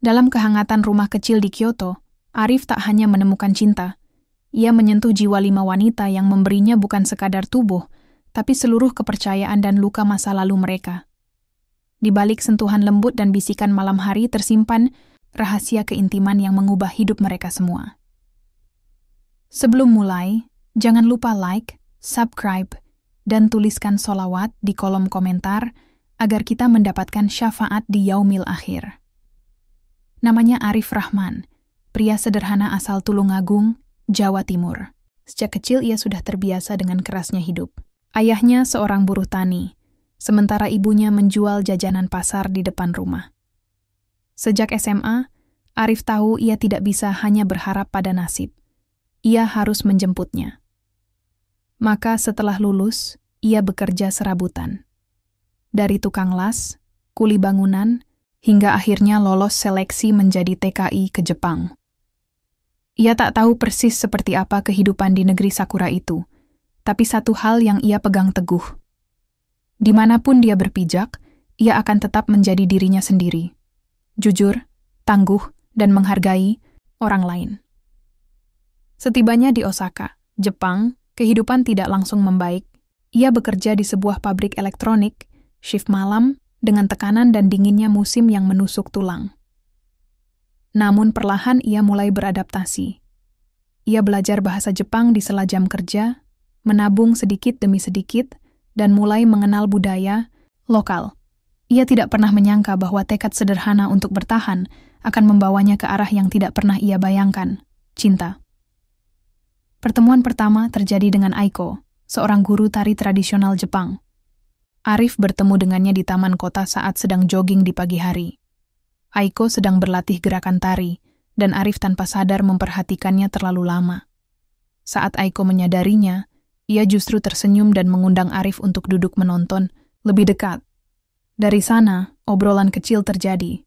Dalam kehangatan rumah kecil di Kyoto, Arif tak hanya menemukan cinta. Ia menyentuh jiwa 5 wanita yang memberinya bukan sekadar tubuh, tapi seluruh kepercayaan dan luka masa lalu mereka. Di balik sentuhan lembut dan bisikan malam hari tersimpan rahasia keintiman yang mengubah hidup mereka semua. Sebelum mulai, jangan lupa like, subscribe, dan tuliskan sholawat di kolom komentar agar kita mendapatkan syafaat di yaumil akhir. Namanya Arif Rahman, pria sederhana asal Tulungagung, Jawa Timur. Sejak kecil ia sudah terbiasa dengan kerasnya hidup. Ayahnya seorang buruh tani, sementara ibunya menjual jajanan pasar di depan rumah. Sejak SMA, Arif tahu ia tidak bisa hanya berharap pada nasib. Ia harus menjemputnya. Maka setelah lulus, ia bekerja serabutan. Dari tukang las, kuli bangunan, hingga akhirnya lolos seleksi menjadi TKI ke Jepang. Ia tak tahu persis seperti apa kehidupan di negeri Sakura itu, tapi satu hal yang ia pegang teguh. Dimanapun dia berpijak, ia akan tetap menjadi dirinya sendiri. Jujur, tangguh, dan menghargai orang lain. Setibanya di Osaka, Jepang, kehidupan tidak langsung membaik. Ia bekerja di sebuah pabrik elektronik, shift malam, dengan tekanan dan dinginnya musim yang menusuk tulang. Namun perlahan ia mulai beradaptasi. Ia belajar bahasa Jepang di sela jam kerja, menabung sedikit demi sedikit, dan mulai mengenal budaya lokal. Ia tidak pernah menyangka bahwa tekad sederhana untuk bertahan akan membawanya ke arah yang tidak pernah ia bayangkan, cinta. Pertemuan pertama terjadi dengan Aiko, seorang guru tari tradisional Jepang. Arif bertemu dengannya di taman kota saat sedang jogging di pagi hari. Aiko sedang berlatih gerakan tari, dan Arif tanpa sadar memperhatikannya terlalu lama. Saat Aiko menyadarinya, ia justru tersenyum dan mengundang Arif untuk duduk menonton lebih dekat. Dari sana, obrolan kecil terjadi.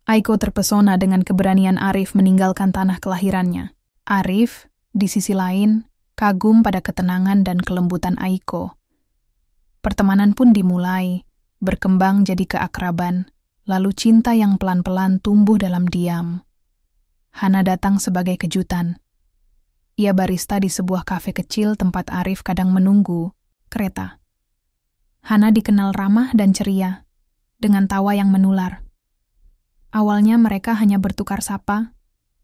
Aiko terpesona dengan keberanian Arif meninggalkan tanah kelahirannya. Arif, di sisi lain, kagum pada ketenangan dan kelembutan Aiko. Pertemanan pun dimulai, berkembang jadi keakraban, lalu cinta yang pelan-pelan tumbuh dalam diam. Hana datang sebagai kejutan. Ia barista di sebuah kafe kecil tempat Arif kadang menunggu kereta. Hana dikenal ramah dan ceria, dengan tawa yang menular. Awalnya mereka hanya bertukar sapa,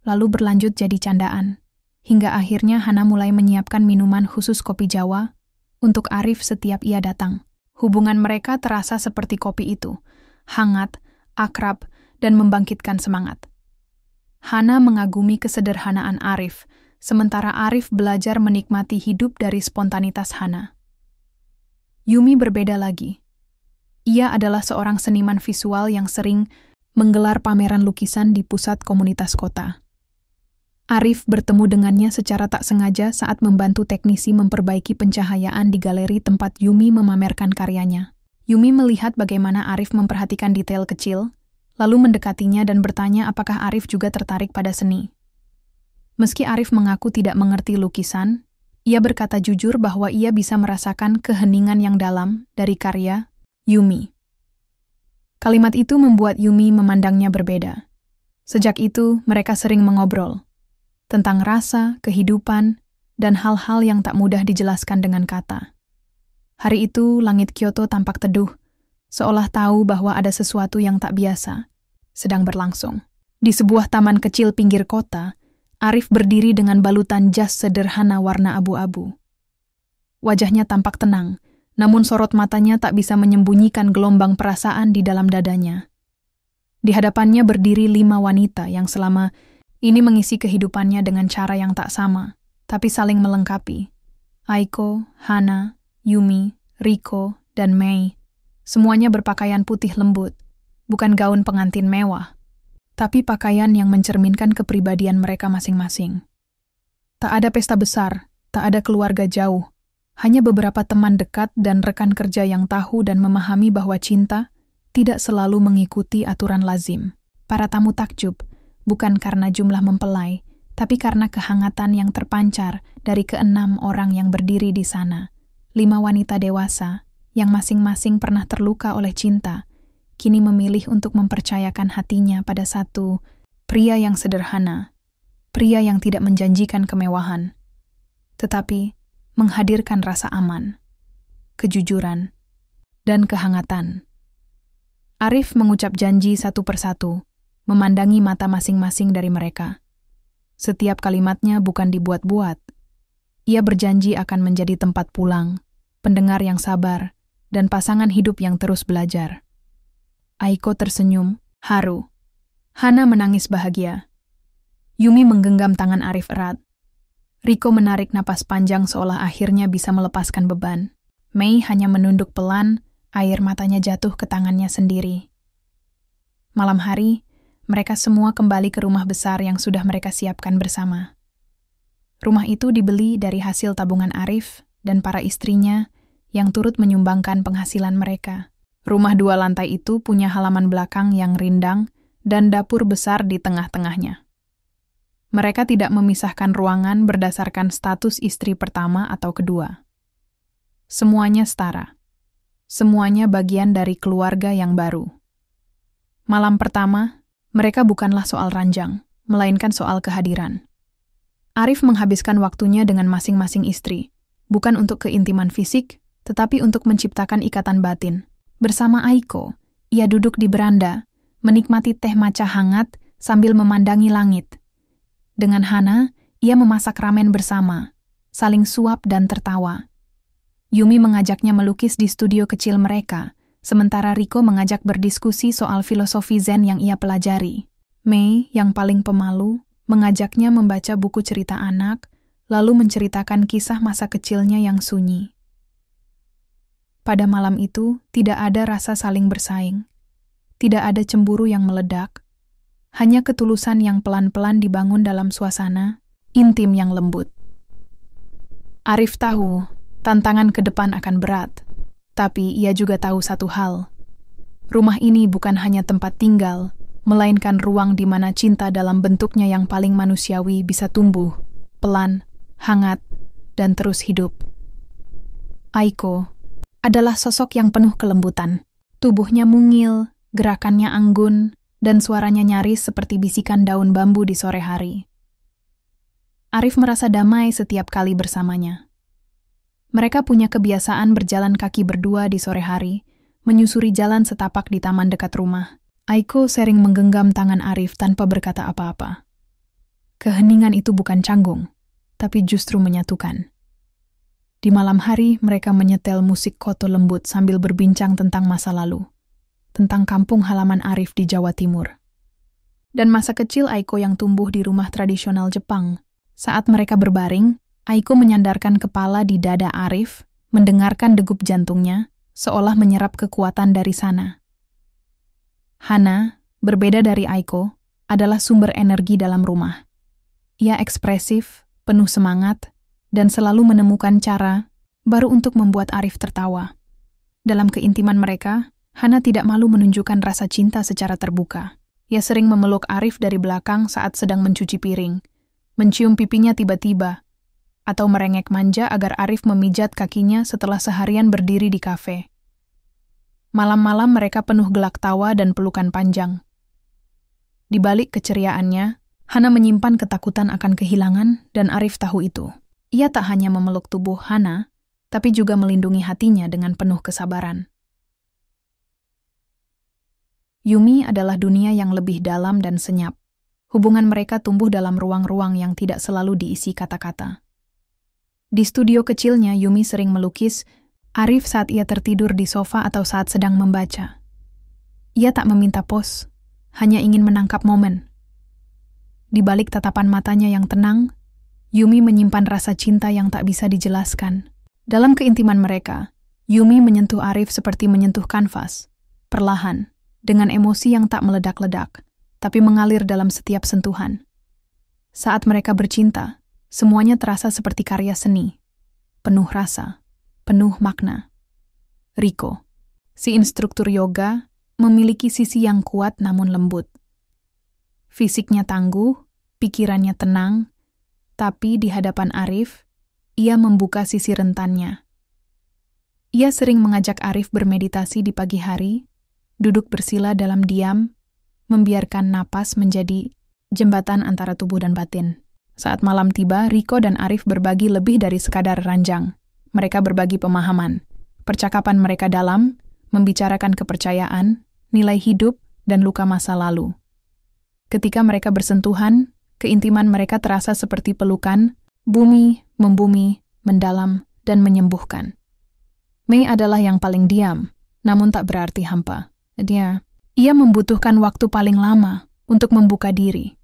lalu berlanjut jadi candaan, hingga akhirnya Hana mulai menyiapkan minuman khusus kopi Jawa untuk Arif setiap ia datang. Hubungan mereka terasa seperti kopi itu, hangat, akrab, dan membangkitkan semangat. Hana mengagumi kesederhanaan Arif, sementara Arif belajar menikmati hidup dari spontanitas Hana. Yumi berbeda lagi. Ia adalah seorang seniman visual yang sering menggelar pameran lukisan di pusat komunitas kota. Arif bertemu dengannya secara tak sengaja saat membantu teknisi memperbaiki pencahayaan di galeri tempat Yumi memamerkan karyanya. Yumi melihat bagaimana Arif memperhatikan detail kecil, lalu mendekatinya dan bertanya apakah Arif juga tertarik pada seni. Meski Arif mengaku tidak mengerti lukisan, ia berkata jujur bahwa ia bisa merasakan keheningan yang dalam dari karya Yumi. Kalimat itu membuat Yumi memandangnya berbeda. Sejak itu, mereka sering mengobrol tentang rasa, kehidupan, dan hal-hal yang tak mudah dijelaskan dengan kata. Hari itu, langit Kyoto tampak teduh, seolah tahu bahwa ada sesuatu yang tak biasa sedang berlangsung. Di sebuah taman kecil pinggir kota, Arif berdiri dengan balutan jas sederhana warna abu-abu. Wajahnya tampak tenang, namun sorot matanya tak bisa menyembunyikan gelombang perasaan di dalam dadanya. Di hadapannya berdiri 5 wanita yang selama ini mengisi kehidupannya dengan cara yang tak sama, tapi saling melengkapi. Aiko, Hana, Yumi, Riko, dan Mei. Semuanya berpakaian putih lembut, bukan gaun pengantin mewah, tapi pakaian yang mencerminkan kepribadian mereka masing-masing. Tak ada pesta besar, tak ada keluarga jauh, hanya beberapa teman dekat dan rekan kerja yang tahu dan memahami bahwa cinta tidak selalu mengikuti aturan lazim. Para tamu takjub, bukan karena jumlah mempelai, tapi karena kehangatan yang terpancar dari ke-6 orang yang berdiri di sana. 5 wanita dewasa, yang masing-masing pernah terluka oleh cinta, kini memilih untuk mempercayakan hatinya pada satu pria yang sederhana, pria yang tidak menjanjikan kemewahan, tetapi menghadirkan rasa aman, kejujuran, dan kehangatan. Arif mengucap janji satu persatu, memandangi mata masing-masing dari mereka. Setiap kalimatnya bukan dibuat-buat. Ia berjanji akan menjadi tempat pulang, pendengar yang sabar, dan pasangan hidup yang terus belajar. Aiko tersenyum, haru. Hana menangis bahagia. Yumi menggenggam tangan Arif erat. Riko menarik napas panjang seolah akhirnya bisa melepaskan beban. Mei hanya menunduk pelan, air matanya jatuh ke tangannya sendiri. Malam hari, mereka semua kembali ke rumah besar yang sudah mereka siapkan bersama. Rumah itu dibeli dari hasil tabungan Arif dan para istrinya yang turut menyumbangkan penghasilan mereka. Rumah 2 lantai itu punya halaman belakang yang rindang dan dapur besar di tengah-tengahnya. Mereka tidak memisahkan ruangan berdasarkan status istri pertama atau kedua. Semuanya setara. Semuanya bagian dari keluarga yang baru. Malam pertama, mereka bukanlah soal ranjang, melainkan soal kehadiran. Arif menghabiskan waktunya dengan masing-masing istri, bukan untuk keintiman fisik, tetapi untuk menciptakan ikatan batin. Bersama Aiko, ia duduk di beranda, menikmati teh matcha hangat sambil memandangi langit. Dengan Hana, ia memasak ramen bersama, saling suap dan tertawa. Yumi mengajaknya melukis di studio kecil mereka, sementara Riko mengajak berdiskusi soal filosofi Zen yang ia pelajari. Mei, yang paling pemalu, mengajaknya membaca buku cerita anak, lalu menceritakan kisah masa kecilnya yang sunyi. Pada malam itu, tidak ada rasa saling bersaing. Tidak ada cemburu yang meledak. Hanya ketulusan yang pelan-pelan dibangun dalam suasana intim yang lembut. Arif tahu, tantangan ke depan akan berat. Tapi ia juga tahu satu hal. Rumah ini bukan hanya tempat tinggal, melainkan ruang di mana cinta dalam bentuknya yang paling manusiawi bisa tumbuh, pelan, hangat, dan terus hidup. Aiko adalah sosok yang penuh kelembutan. Tubuhnya mungil, gerakannya anggun, dan suaranya nyaris seperti bisikan daun bambu di sore hari. Arif merasa damai setiap kali bersamanya. Mereka punya kebiasaan berjalan kaki berdua di sore hari, menyusuri jalan setapak di taman dekat rumah. Aiko sering menggenggam tangan Arif tanpa berkata apa-apa. Keheningan itu bukan canggung, tapi justru menyatukan. Di malam hari, mereka menyetel musik koto lembut sambil berbincang tentang masa lalu, tentang kampung halaman Arif di Jawa Timur. Dan masa kecil Aiko yang tumbuh di rumah tradisional Jepang. Saat mereka berbaring, Aiko menyandarkan kepala di dada Arif, mendengarkan degup jantungnya, seolah menyerap kekuatan dari sana. Hana, berbeda dari Aiko, adalah sumber energi dalam rumah. Ia ekspresif, penuh semangat, dan selalu menemukan cara baru untuk membuat Arif tertawa. Dalam keintiman mereka, Hana tidak malu menunjukkan rasa cinta secara terbuka. Ia sering memeluk Arif dari belakang saat sedang mencuci piring, mencium pipinya tiba-tiba, atau merengek manja agar Arif memijat kakinya setelah seharian berdiri di kafe. Malam-malam mereka penuh gelak tawa dan pelukan panjang. Di balik keceriaannya, Hana menyimpan ketakutan akan kehilangan dan Arif tahu itu. Ia tak hanya memeluk tubuh Hana, tapi juga melindungi hatinya dengan penuh kesabaran. Yumi adalah dunia yang lebih dalam dan senyap. Hubungan mereka tumbuh dalam ruang-ruang yang tidak selalu diisi kata-kata. Di studio kecilnya, Yumi sering melukis Arif saat ia tertidur di sofa atau saat sedang membaca. Ia tak meminta pose, hanya ingin menangkap momen. Di balik tatapan matanya yang tenang, Yumi menyimpan rasa cinta yang tak bisa dijelaskan. Dalam keintiman mereka, Yumi menyentuh Arif seperti menyentuh kanvas, perlahan, dengan emosi yang tak meledak-ledak, tapi mengalir dalam setiap sentuhan. Saat mereka bercinta, semuanya terasa seperti karya seni, penuh rasa, penuh makna. Riko, si instruktur yoga, memiliki sisi yang kuat namun lembut. Fisiknya tangguh, pikirannya tenang, tapi di hadapan Arif, ia membuka sisi rentannya. Ia sering mengajak Arif bermeditasi di pagi hari, duduk bersila dalam diam, membiarkan napas menjadi jembatan antara tubuh dan batin. Saat malam tiba, Riko dan Arif berbagi lebih dari sekadar ranjang. Mereka berbagi pemahaman. Percakapan mereka dalam, membicarakan kepercayaan, nilai hidup, dan luka masa lalu. Ketika mereka bersentuhan, keintiman mereka terasa seperti pelukan, bumi, membumi, mendalam, dan menyembuhkan. Mei adalah yang paling diam, namun tak berarti hampa. Ia membutuhkan waktu paling lama untuk membuka diri.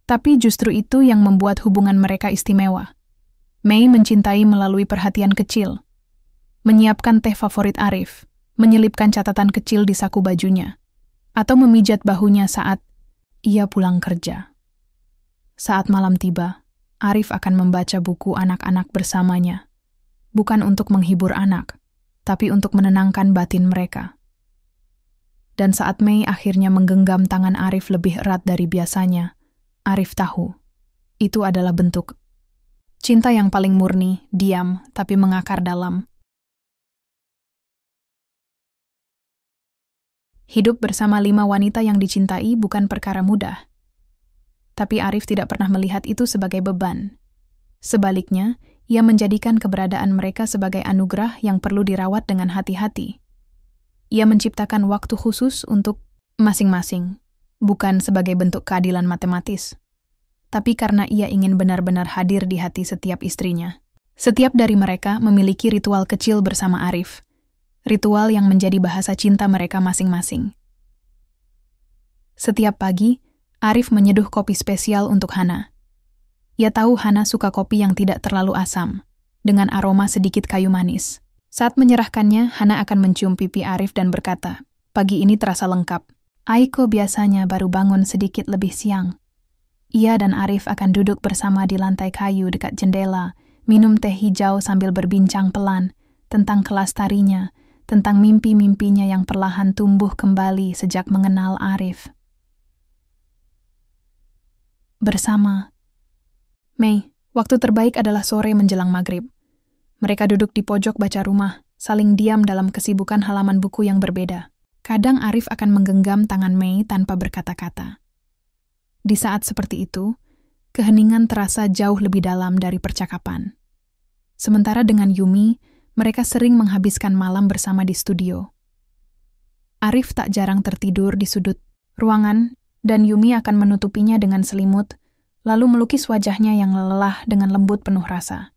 Tapi justru itu yang membuat hubungan mereka istimewa. Mei mencintai melalui perhatian kecil, menyiapkan teh favorit Arif, menyelipkan catatan kecil di saku bajunya, atau memijat bahunya saat ia pulang kerja. Saat malam tiba, Arif akan membaca buku anak-anak bersamanya, bukan untuk menghibur anak, tapi untuk menenangkan batin mereka. Dan saat Mei akhirnya menggenggam tangan Arif lebih erat dari biasanya, Arif tahu, itu adalah bentuk cinta yang paling murni, diam, tapi mengakar dalam. Hidup bersama 5 wanita yang dicintai bukan perkara mudah. Tapi Arif tidak pernah melihat itu sebagai beban. Sebaliknya, ia menjadikan keberadaan mereka sebagai anugerah yang perlu dirawat dengan hati-hati. Ia menciptakan waktu khusus untuk masing-masing, bukan sebagai bentuk keadilan matematis, tapi karena ia ingin benar-benar hadir di hati setiap istrinya. Setiap dari mereka memiliki ritual kecil bersama Arif, ritual yang menjadi bahasa cinta mereka masing-masing. Setiap pagi, Arif menyeduh kopi spesial untuk Hana. Ia tahu Hana suka kopi yang tidak terlalu asam, dengan aroma sedikit kayu manis. Saat menyerahkannya, Hana akan mencium pipi Arif dan berkata, "Pagi ini terasa lengkap. Aiko biasanya baru bangun sedikit lebih siang." Ia dan Arif akan duduk bersama di lantai kayu dekat jendela, minum teh hijau sambil berbincang pelan tentang kelestariannya, tentang mimpi-mimpinya yang perlahan tumbuh kembali sejak mengenal Arif. Bersama. Mei, waktu terbaik adalah sore menjelang maghrib. Mereka duduk di pojok baca rumah, saling diam dalam kesibukan halaman buku yang berbeda. Kadang Arif akan menggenggam tangan Mei tanpa berkata-kata. Di saat seperti itu, keheningan terasa jauh lebih dalam dari percakapan. Sementara dengan Yumi, mereka sering menghabiskan malam bersama di studio. Arif tak jarang tertidur di sudut ruangan, dan Yumi akan menutupinya dengan selimut, lalu melukis wajahnya yang lelah dengan lembut penuh rasa.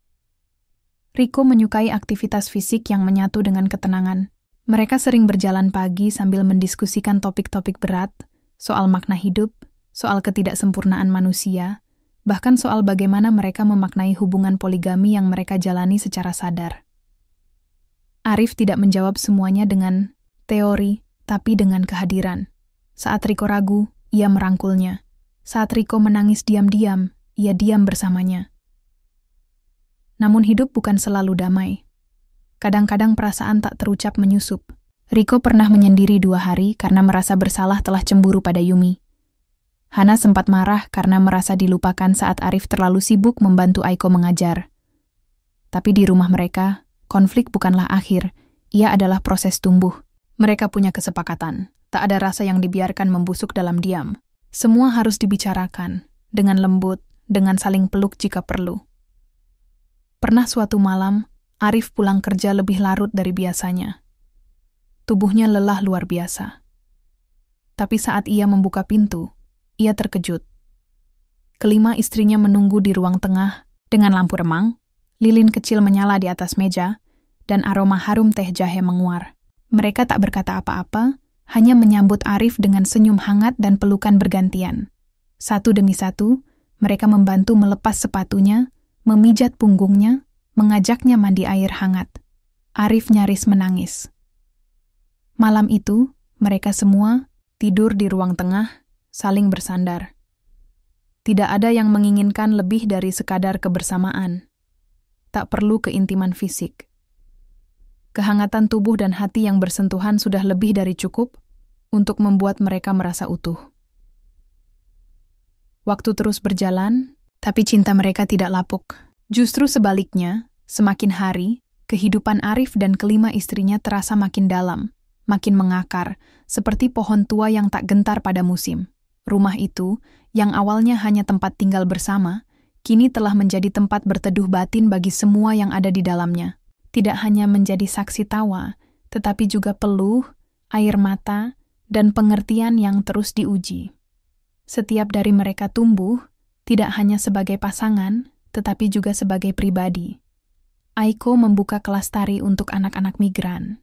Riko menyukai aktivitas fisik yang menyatu dengan ketenangan. Mereka sering berjalan pagi sambil mendiskusikan topik-topik berat, soal makna hidup, soal ketidaksempurnaan manusia, bahkan soal bagaimana mereka memaknai hubungan poligami yang mereka jalani secara sadar. Arif tidak menjawab semuanya dengan teori, tapi dengan kehadiran. Saat Riko ragu, ia merangkulnya. Saat Riko menangis diam-diam, ia diam bersamanya. Namun hidup bukan selalu damai. Kadang-kadang perasaan tak terucap menyusup. Riko pernah menyendiri 2 hari karena merasa bersalah telah cemburu pada Yumi. Hana sempat marah karena merasa dilupakan saat Arif terlalu sibuk membantu Aiko mengajar. Tapi di rumah mereka, konflik bukanlah akhir, ia adalah proses tumbuh. Mereka punya kesepakatan, tak ada rasa yang dibiarkan membusuk dalam diam. Semua harus dibicarakan, dengan lembut, dengan saling peluk jika perlu. Pernah suatu malam, Arif pulang kerja lebih larut dari biasanya. Tubuhnya lelah luar biasa. Tapi saat ia membuka pintu, ia terkejut. Kelima istrinya menunggu di ruang tengah dengan lampu remang, lilin kecil menyala di atas meja, dan aroma harum teh jahe menguar. Mereka tak berkata apa-apa, hanya menyambut Arif dengan senyum hangat dan pelukan bergantian. Satu demi satu, mereka membantu melepas sepatunya, memijat punggungnya, mengajaknya mandi air hangat. Arif nyaris menangis. Malam itu, mereka semua tidur di ruang tengah, saling bersandar. Tidak ada yang menginginkan lebih dari sekadar kebersamaan. Tak perlu keintiman fisik. Kehangatan tubuh dan hati yang bersentuhan sudah lebih dari cukup untuk membuat mereka merasa utuh. Waktu terus berjalan, tapi cinta mereka tidak lapuk. Justru sebaliknya, semakin hari, kehidupan Arif dan kelima istrinya terasa makin dalam, makin mengakar, seperti pohon tua yang tak gentar pada musim. Rumah itu, yang awalnya hanya tempat tinggal bersama, kini telah menjadi tempat berteduh batin bagi semua yang ada di dalamnya. Tidak hanya menjadi saksi tawa, tetapi juga peluh, air mata, dan pengertian yang terus diuji. Setiap dari mereka tumbuh, tidak hanya sebagai pasangan, tetapi juga sebagai pribadi. Aiko membuka kelas tari untuk anak-anak migran.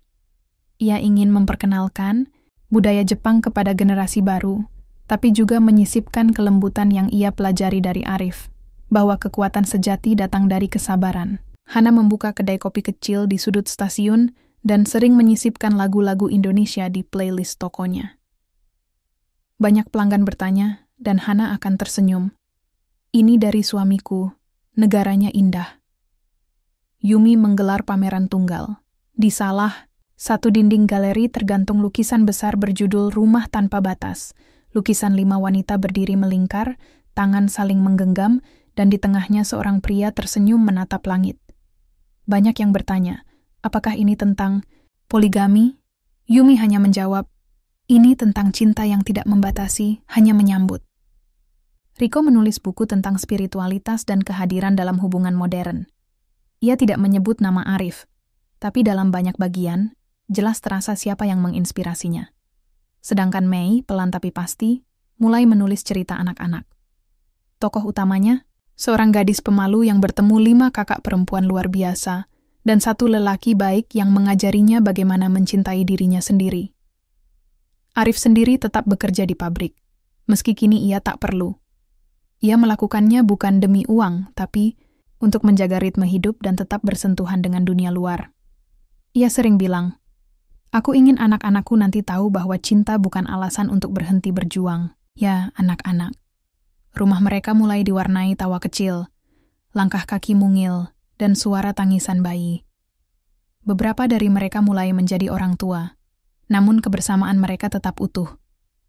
Ia ingin memperkenalkan budaya Jepang kepada generasi baru, tapi juga menyisipkan kelembutan yang ia pelajari dari Arif, bahwa kekuatan sejati datang dari kesabaran. Hana membuka kedai kopi kecil di sudut stasiun dan sering menyisipkan lagu-lagu Indonesia di playlist tokonya. Banyak pelanggan bertanya, dan Hana akan tersenyum. Ini dari suamiku, negaranya indah. Yumi menggelar pameran tunggal. Di salah satu dinding galeri tergantung lukisan besar berjudul Rumah Tanpa Batas. Lukisan 5 wanita berdiri melingkar, tangan saling menggenggam, dan di tengahnya seorang pria tersenyum menatap langit. Banyak yang bertanya, apakah ini tentang poligami? Yumi hanya menjawab, ini tentang cinta yang tidak membatasi, hanya menyambut. Riko menulis buku tentang spiritualitas dan kehadiran dalam hubungan modern. Ia tidak menyebut nama Arif, tapi dalam banyak bagian, jelas terasa siapa yang menginspirasinya. Sedangkan Mei, pelan tapi pasti, mulai menulis cerita anak-anak. Tokoh utamanya, seorang gadis pemalu yang bertemu 5 kakak perempuan luar biasa, dan 1 lelaki baik yang mengajarinya bagaimana mencintai dirinya sendiri. Arif sendiri tetap bekerja di pabrik, meski kini ia tak perlu. Ia melakukannya bukan demi uang, tapi untuk menjaga ritme hidup dan tetap bersentuhan dengan dunia luar. Ia sering bilang, aku ingin anak-anakku nanti tahu bahwa cinta bukan alasan untuk berhenti berjuang. Ya, anak-anak. Rumah mereka mulai diwarnai tawa kecil, langkah kaki mungil, dan suara tangisan bayi. Beberapa dari mereka mulai menjadi orang tua, namun kebersamaan mereka tetap utuh.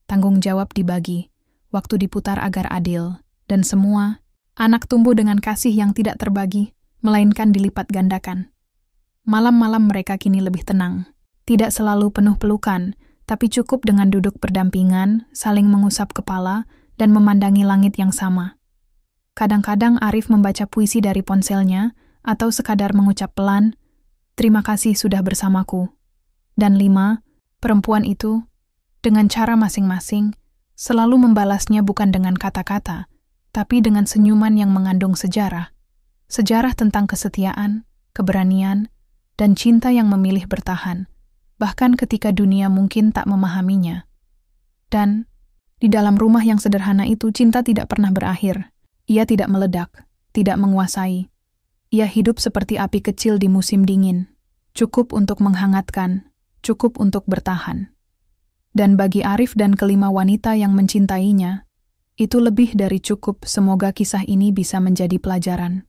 Tanggung jawab dibagi, waktu diputar agar adil, dan semua anak tumbuh dengan kasih yang tidak terbagi, melainkan dilipat gandakan. Malam-malam mereka kini lebih tenang. Tidak selalu penuh pelukan, tapi cukup dengan duduk berdampingan, saling mengusap kepala, dan memandangi langit yang sama. Kadang-kadang Arif membaca puisi dari ponselnya, atau sekadar mengucap pelan, terima kasih sudah bersamaku. Dan 5, perempuan itu, dengan cara masing-masing, selalu membalasnya bukan dengan kata-kata, tapi dengan senyuman yang mengandung sejarah. Sejarah tentang kesetiaan, keberanian, dan cinta yang memilih bertahan, bahkan ketika dunia mungkin tak memahaminya. Dan, di dalam rumah yang sederhana itu, cinta tidak pernah berakhir. Ia tidak meledak, tidak menguasai. Ia hidup seperti api kecil di musim dingin, cukup untuk menghangatkan, cukup untuk bertahan. Dan bagi Arif dan ke-5 wanita yang mencintainya, itu lebih dari cukup. Semoga kisah ini bisa menjadi pelajaran.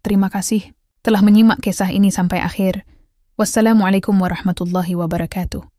Terima kasih telah menyimak kisah ini sampai akhir. Wassalamualaikum warahmatullahi wabarakatuh.